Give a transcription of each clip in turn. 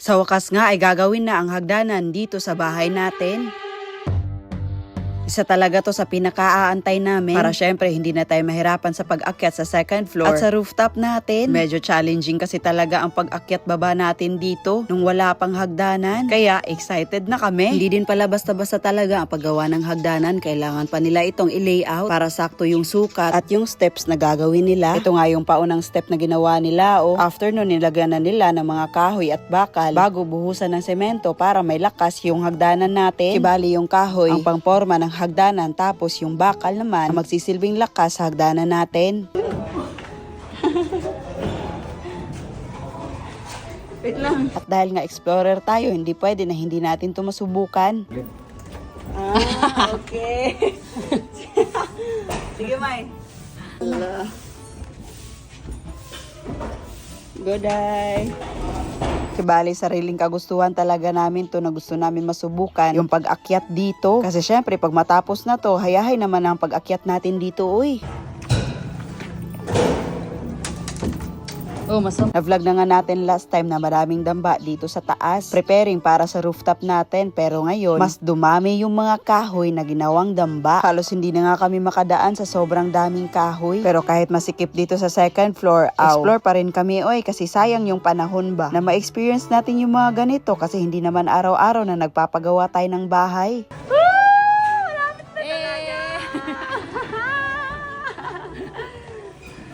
Sa wakas nga ay gagawin na ang hagdanan dito sa bahay natin. Isa talaga to sa pinaka-aantay namin para syempre hindi na tayo mahirapan sa pag-akyat sa second floor at sa rooftop natin. Medyo challenging kasi talaga ang pag-akyat baba natin dito nung wala pang hagdanan. Kaya excited na kami. Hindi din pala basta-basta talaga ang paggawa ng hagdanan. Kailangan pa nila itong i-layout para sakto yung sukat at yung steps na gagawin nila. Ito nga yung paunang step na ginawa nila. After nun nilagyan na nila ng mga kahoy at bakal bago buhusan ng semento para may lakas yung hagdanan natin. Kibali yung kahoy ang pangporma ng hagdanan, tapos yung bakal naman magsisilbing lakas sa hagdanan natin. Wait lang. At dahil nga explorer tayo, hindi pwede na hindi natin ito masubukan. Okay. Sige, May. Good day. Kibali sariling kagustuhan talaga namin to na gusto namin masubukan yung pag-akyat dito. Kasi syempre pag matapos na to, hayahay naman ang pag-akyat natin dito, uy. Masok. Na-vlog na nga natin last time na maraming damba dito sa taas. Preparing para sa rooftop natin. Pero ngayon, mas dumami yung mga kahoy na ginawang damba. Halos hindi na nga kami makadaan sa sobrang daming kahoy. Pero kahit masikip dito sa second floor, explore pa rin kami, oy. Kasi sayang yung panahon ba na ma-experience natin yung mga ganito. Kasi hindi naman araw-araw na nagpapagawa tayo ng bahay.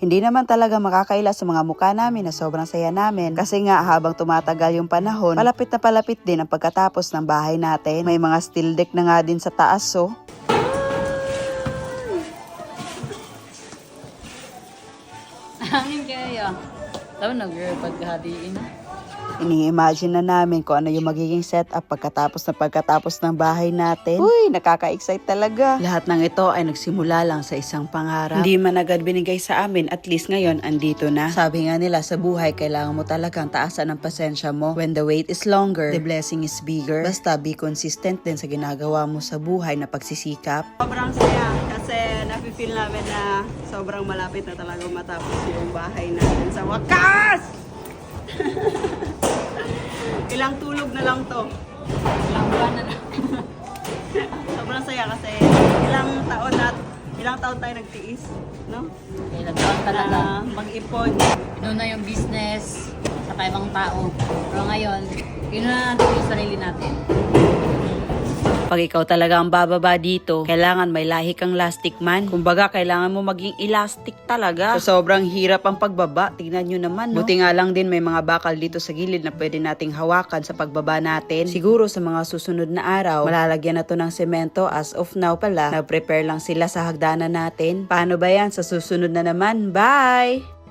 Hindi naman talaga makakaila sa mga mukha namin na sobrang saya namin. Kasi nga habang tumatagal yung panahon, palapit na palapit din ang pagkatapos ng bahay natin. May mga steel deck na nga din sa taas, so. Hangin kayo. Tawag na girl, pagkahadiin na. Ini-imagine na namin kung ano yung magiging setup pagkatapos ng bahay natin. Uy, nakaka-excite talaga. Lahat ng ito ay nagsimula lang sa isang pangarap. Hindi man agad binigay sa amin, at least ngayon andito na. Sabi nga nila sa buhay, kailangan mo talagang taasan ang pasensya mo. When the wait is longer, the blessing is bigger. Basta be consistent din sa ginagawa mo sa buhay na pagsisikap. Sobrang saya kasi nafe-feel namin na sobrang malapit na talaga matapos yung bahay natin sa wakas! Ilang tulog na lang to. Ilang buwan na lang. Sobrang saya kasi ilang taon tayo nagtiis, no? Ilang taon talaga. Mag-ipon. Inuna yung business sa ibang tao. Pero ngayon, inuna natin yung sarili natin. Pag ikaw talaga ang bababa dito, kailangan may lahi kang lastic man. Kumbaga, kailangan mo maging elastic talaga. So, sobrang hirap ang pagbaba. Tignan nyo naman, no? Buti nga lang din may mga bakal dito sa gilid na pwede nating hawakan sa pagbaba natin. Siguro sa mga susunod na araw, malalagyan na to ng semento. As of now pala, nag-prepare lang sila sa hagdanan natin. Paano ba yan? Sa susunod na naman. Bye!